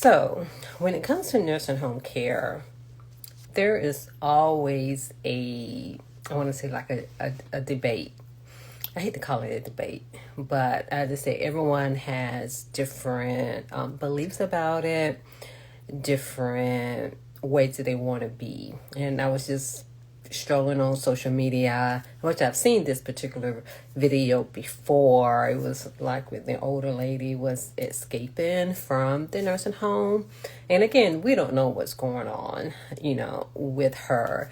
So, when it comes to nursing home care, there is always I want to say like a debate. I hate to call it a debate, but I just say everyone has different beliefs about it, different ways that they want to be. And I was just strolling on social media, which I've seen this particular video before. It was like with the older lady was escaping from the nursing home. And again, we don't know what's going on, with her,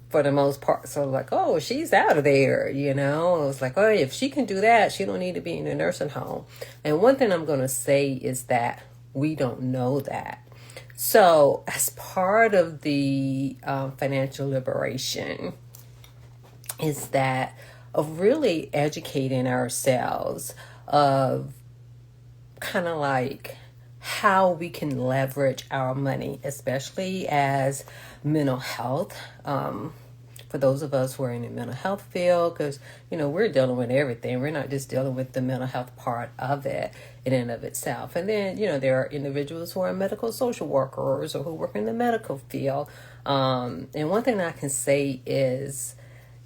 for the most part. So like, oh, she's out of there, It was like, oh, if she can do that, she don't need to be in a nursing home. And one thing I'm going to say is that we don't know that. So, as part of the financial liberation, is that of really educating ourselves of kind of like how we can leverage our money, especially as mental health. For those of us who are in the mental health field, because, we're dealing with everything. We're not just dealing with the mental health part of it in and of itself. And then, there are individuals who are medical social workers or who work in the medical field. And one thing I can say is,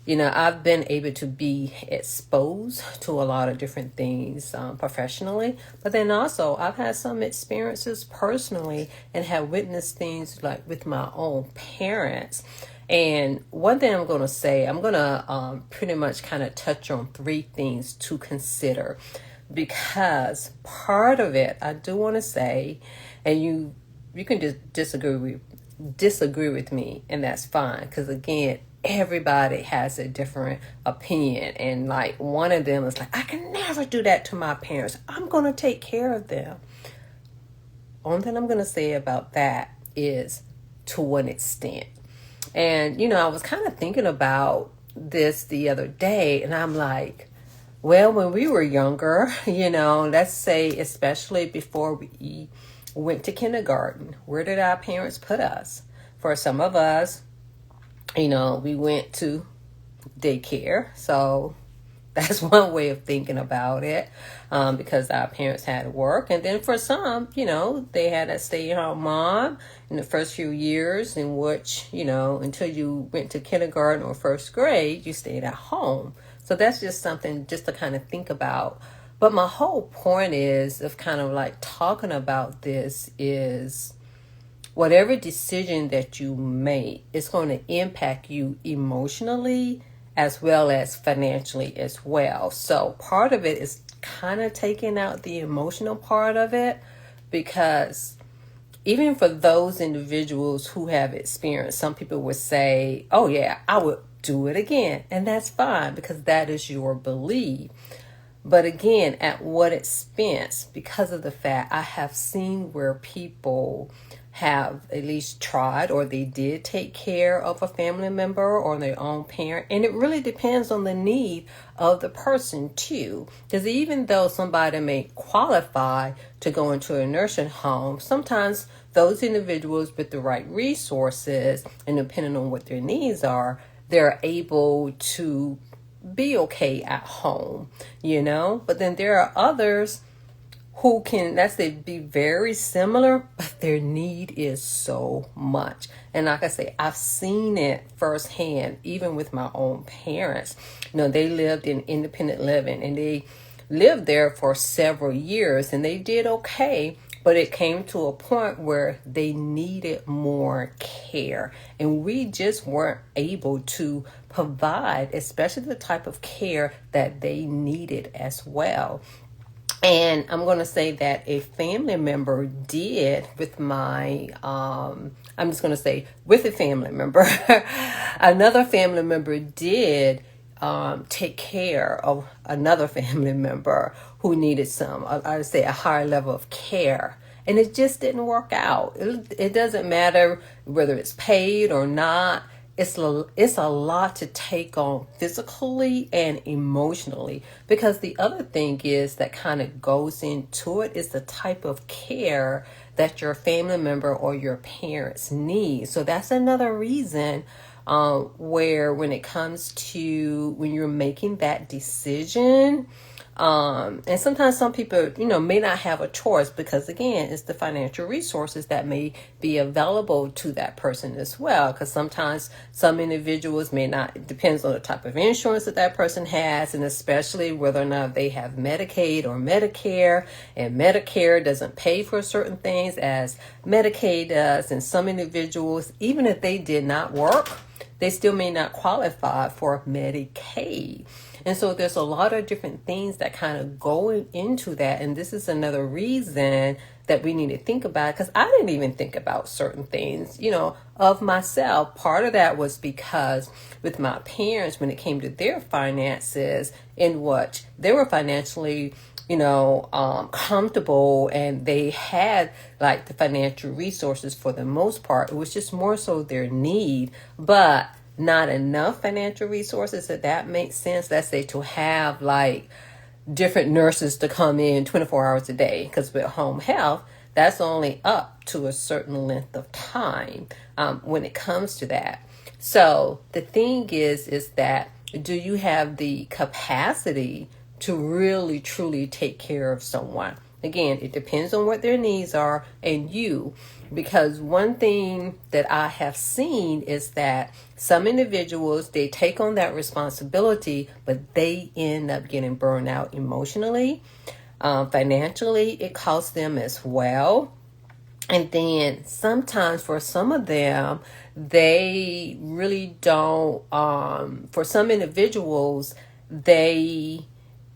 I've been able to be exposed to a lot of different things professionally, but then also I've had some experiences personally and have witnessed things like with my own parents. And one thing I'm going to say, I'm going to pretty much kind of touch on three things to consider, because part of it, I do want to say, and you can just disagree with me, and that's fine, because again, everybody has a different opinion. And like one of them is like, I can never do that to my parents. I'm going to take care of them. Only thing I'm going to say about that is to what extent. And, I was kind of thinking about this the other day, and I'm like, well, when we were younger, let's say, especially before we went to kindergarten, where did our parents put us? For some of us, we went to daycare. So that's one way of thinking about it, because our parents had to work. And then for some, they had a stay-at-home mom in the first few years, in which, until you went to kindergarten or first grade, you stayed at home. So that's just something just to kind of think about. But my whole point is of kind of like talking about this is whatever decision that you make is going to impact you emotionally as well as financially as well. So part of it is kind of taking out the emotional part of it, because even for those individuals who have experienced, some people would say, oh yeah, I would do it again. And that's fine, because that is your belief. But again, at what expense? Because of the fact I have seen where people have at least tried, or they did take care of a family member or their own parent. And it really depends on the need of the person too. Because even though somebody may qualify to go into a nursing home, sometimes those individuals with the right resources, and depending on what their needs are, they're able to be okay at home, But then there are others who can, let's say, be very similar, but their need is so much. And like I say, I've seen it firsthand, even with my own parents. They lived in independent living, and they lived there for several years, and they did okay. But it came to a point where they needed more care, and we just weren't able to provide, especially the type of care that they needed as well. And I'm going to say that a family member did with my, I'm just going to say with a family member, another family member did take care of another family member who needed I would say a higher level of care. And it just didn't work out. It doesn't matter whether it's paid or not. It's a lot to take on physically and emotionally, because the other thing is that kind of goes into it is the type of care that your family member or your parents need. So that's another reason where when it comes to when you're making that decision, And sometimes some people, may not have a choice because, again, it's the financial resources that may be available to that person as well. Because sometimes some individuals may not, it depends on the type of insurance that that person has, and especially whether or not they have Medicaid or Medicare. And Medicare doesn't pay for certain things as Medicaid does. And some individuals, even if they did not work, they still may not qualify for Medicaid. And so there's a lot of different things that kind of go into that. And this is another reason that we need to think about, because I didn't even think about certain things, of myself. Part of that was because with my parents, when it came to their finances, in what they were financially comfortable, and they had like the financial resources for the most part. It was just more so their need, but not enough financial resources, if that makes sense. Let's say to have like different nurses to come in 24 hours a day, because with home health, that's only up to a certain length of time when it comes to that. So the thing is that, do you have the capacity to really truly take care of someone? Again, it depends on what their needs are and you. Because one thing that I have seen is that some individuals, they take on that responsibility, but they end up getting burned out emotionally. Financially, it costs them as well. And then sometimes for some of them, they really don't, for some individuals, they,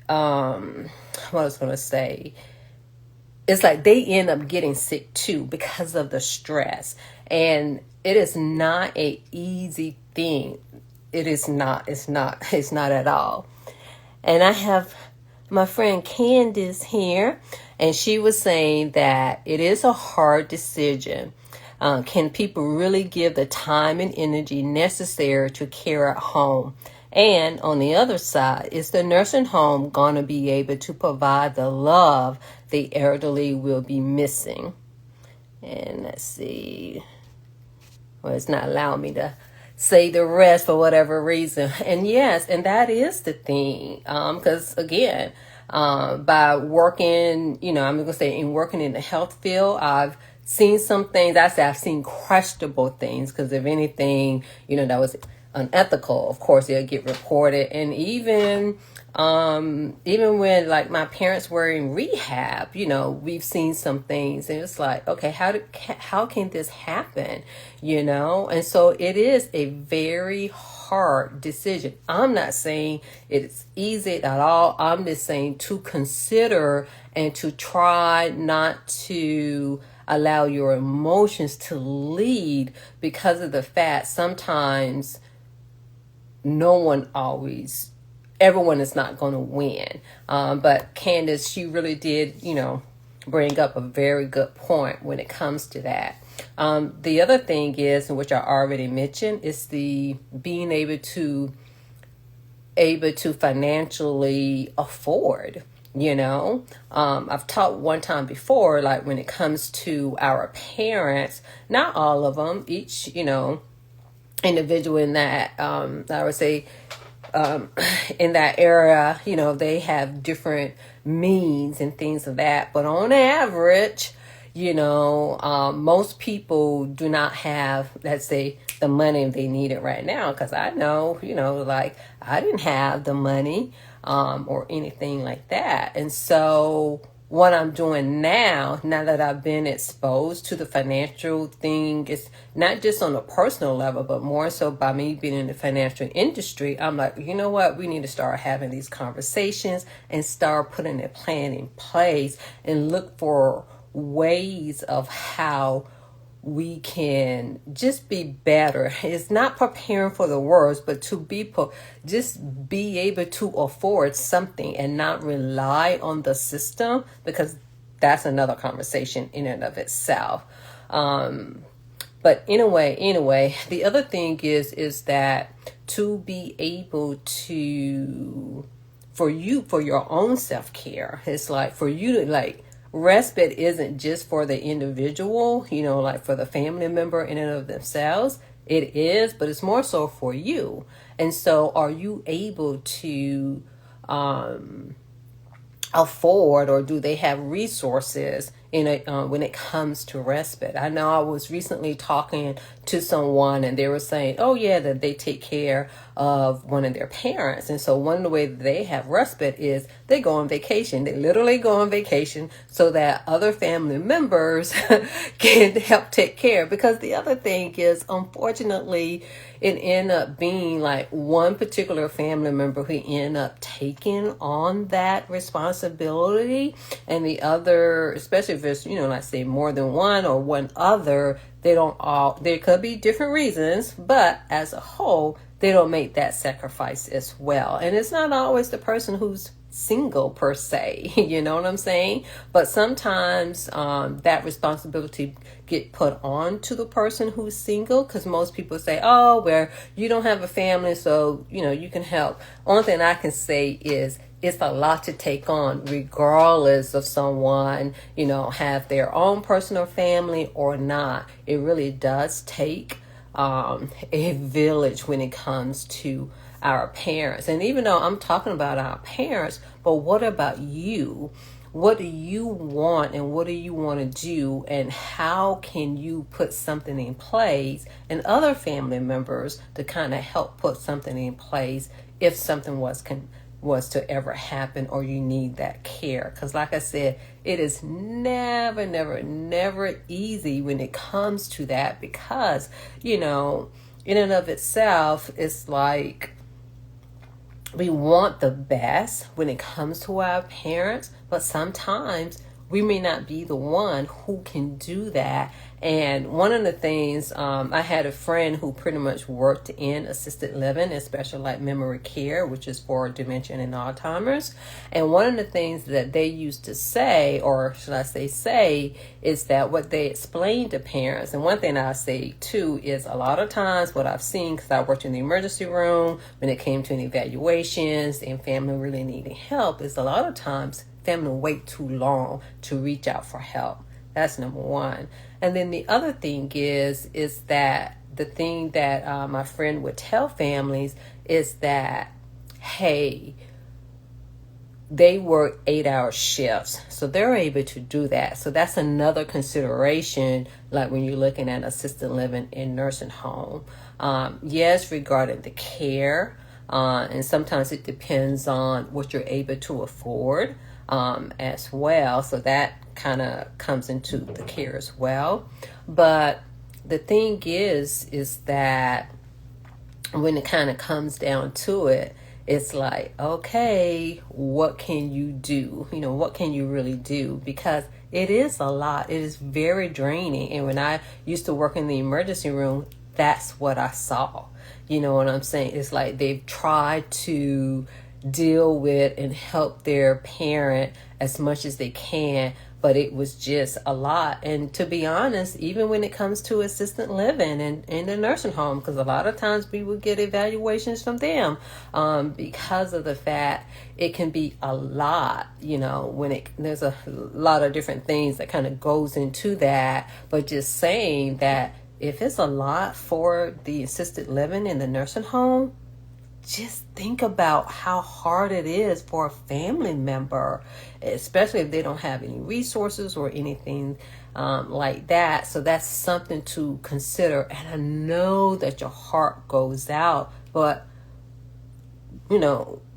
what I was going to say, it's like they end up getting sick too because of the stress. And it is not an easy thing. It's not at all. And I have my friend Candace here, and she was saying that it is a hard decision. Can people really give the time and energy necessary to care at home? And on the other side, is the nursing home going to be able to provide the love the elderly will be missing? And let's see. Well, it's not allowing me to say the rest for whatever reason. And yes, and that is the thing. Because again, by working, I'm going to say in working in the health field, I've seen some things. I say I've seen questionable things, because if anything, that was unethical, of course it'll get reported. And even when like my parents were in rehab, we've seen some things, and it's like, okay, how can this happen? And so it is a very hard decision. I'm not saying it's easy at all. I'm just saying to consider and to try not to allow your emotions to lead, because of the fact sometimes everyone is not going to win. But Candace, she really did, bring up a very good point when it comes to that. The other thing is, which I already mentioned, is the being able to financially afford. I've talked one time before, like when it comes to our parents, not all of them, each, individual in that, I would say, in that area, they have different means and things of that. But on average, most people do not have, let's say, the money they needed right now. Because I know, like I didn't have the money or anything like that. And so what I'm doing now that I've been exposed to the financial thing, is not just on a personal level, but more so by me being in the financial industry. I'm like, you know what? We need to start having these conversations and start putting a plan in place and look for ways of how we can just be better. It's not preparing for the worst, but to just be able to afford something and not rely on the system, because that's another conversation in and of itself. But anyway, the other thing is that to be able to, for your own self-care, it's like for you to like, respite isn't just for the individual, like for the family member in and of themselves. It is, but it's more so for you. And so are you able to afford, or do they have resources when it comes to respite? I know I was recently talking to someone and they were saying, oh yeah, that they take care of one of their parents. And so one of the ways that they have respite is they go on vacation. They literally go on vacation so that other family members can help take care. Because the other thing is, unfortunately, it end up being like one particular family member who end up taking on that responsibility, and the other, especially if it's, let's say more than one or one other, they don't all, there could be different reasons, but as a whole, they don't make that sacrifice as well. And it's not always the person who's single per se, you know what I'm saying? But sometimes that responsibility get put on to the person who's single, because most people say, oh, well, you don't have a family, so you can help. Only thing I can say is it's a lot to take on, regardless of someone have their own personal family or not. It really does take a village when it comes to our parents. And even though I'm talking about our parents, but what about you? What do you want, and what do you want to do, and how can you put something in place, and other family members to kind of help put something in place if something was to ever happen, or you need that care? Because like I said, it is never, never, never easy when it comes to that, because in and of itself, it's like we want the best when it comes to our parents, but sometimes we may not be the one who can do that. And one of the things, I had a friend who pretty much worked in assisted living, especially like memory care, which is for dementia and Alzheimer's. And one of the things that they used to say, or should I say, is that what they explained to parents, and one thing I say too, is a lot of times what I've seen, because I worked in the emergency room, when it came to an evaluations and family really needing help, is a lot of times family wait too long to reach out for help. That's number one. And then the other thing is that the thing that my friend would tell families is that, hey, they work 8-hour shifts, so they're able to do that. So that's another consideration, like when you're looking at assisted living in nursing home. Yes, regarding the care, and sometimes it depends on what you're able to afford as well. So that kind of comes into the care as well. But the thing is that when it kind of comes down to it, it's like, okay, what can you do? What can you really do? Because it is a lot. It is very draining. And when I used to work in the emergency room, that's what I saw. You know what I'm saying? It's like they've tried to deal with and help their parent as much as they can, but it was just a lot. And to be honest, even when it comes to assisted living and in the nursing home, because a lot of times we would get evaluations from them, because of the fact it can be a lot, when there's a lot of different things that kind of goes into that. But just saying that if it's a lot for the assisted living in the nursing home, just think about how hard it is for a family member, especially if they don't have any resources or anything like that. So that's something to consider. And I know that your heart goes out, but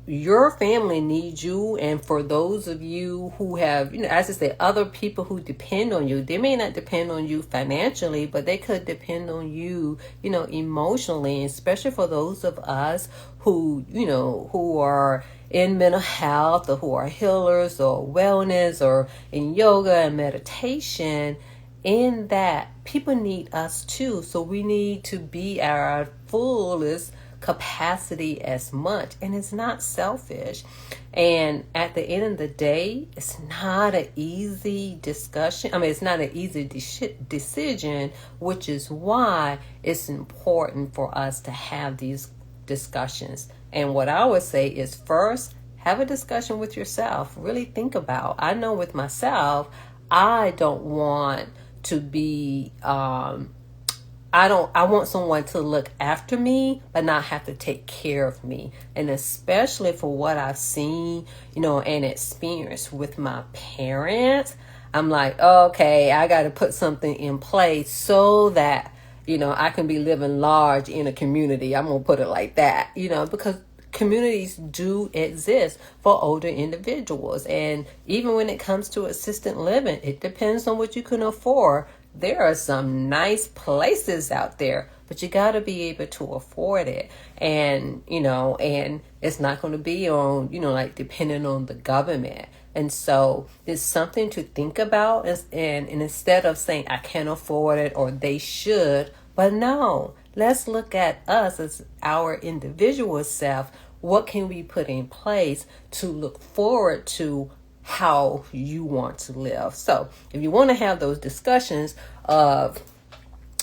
your family needs you. And for those of you who have, as I say, other people who depend on you, they may not depend on you financially, but they could depend on you, emotionally, especially for those of us who, who are in mental health, or who are healers or wellness or in yoga and meditation. In that, people need us too. So we need to be our fullest capacity as much, and it's not selfish. And at the end of the day, it's not an easy discussion. It's not an easy decision, which is why it's important for us to have these discussions. And what I would say is, first, have a discussion with yourself. Really think about, I know with myself, I don't want to be I want someone to look after me, but not have to take care of me. And especially for what I've seen, and experienced with my parents, I'm like, okay, I got to put something in place so that, I can be living large in a community. I'm going to put it like that, because communities do exist for older individuals. And even when it comes to assisted living, it depends on what you can afford. There are some nice places out there, but you got to be able to afford it. And, and it's not going to be on, like depending on the government. And so it's something to think about. And instead of saying, I can't afford it or they should, but no, let's look at us as our individual self. What can we put in place to look forward to how you want to live? So if you want to have those discussions of,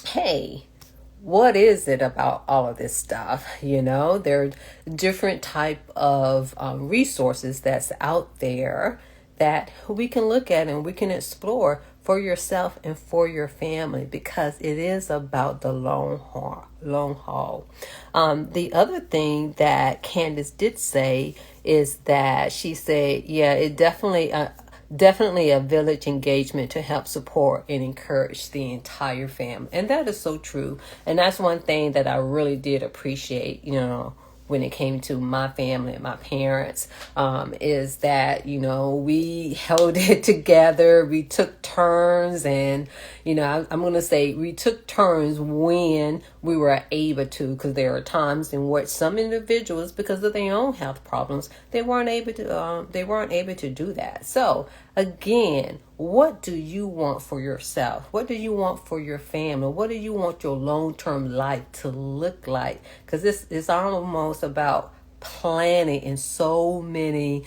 hey, what is it about all of this stuff? There are different type of resources that's out there that we can look at and we can explore for yourself and for your family, because it is about the long haul. The other thing that Candace did say is that she said, yeah, it definitely a village engagement to help support and encourage the entire family. And that is so true. And that's one thing that I really did appreciate, when it came to my family and my parents, is that, we held it together. We took turns, and, I'm going to say we took turns when we were able to, because there are times in which some individuals, because of their own health problems, they weren't able to do that. So again, what do you want for yourself? What do you want for your family? What do you want your long-term life to look like? Because this is almost about planning in so many,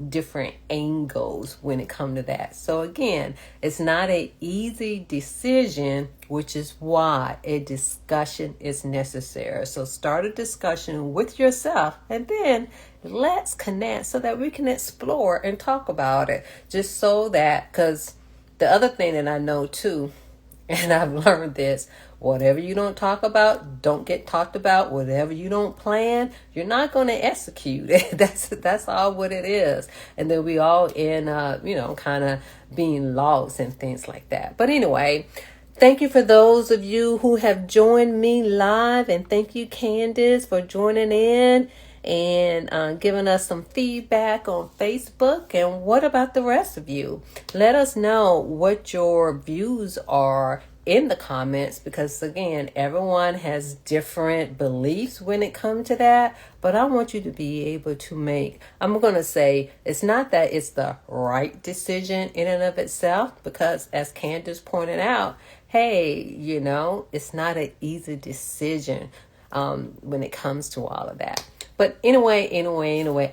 different angles when it comes to that. So again, it's not an easy decision, which is why a discussion is necessary. So start a discussion with yourself, and then let's connect so that we can explore and talk about it. Just so that, because the other thing that I know too, and I've learned this, whatever you don't talk about, don't get talked about. Whatever you don't plan, you're not going to execute it. That's all what it is. And then we all end up, kind of being lost and things like that. But anyway, thank you for those of you who have joined me live. And thank you, Candace, for joining in and giving us some feedback on Facebook. And what about the rest of you? Let us know what your views are in the comments, because again, everyone has different beliefs when it comes to that. But I want you to be able to make, I'm going to say, it's not that it's the right decision in and of itself, because as Candace pointed out, hey, it's not an easy decision when it comes to all of that. But anyway,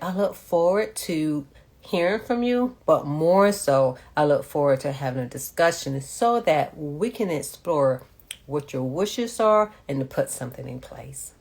I look forward to hearing from you, but more so, I look forward to having a discussion so that we can explore what your wishes are and to put something in place.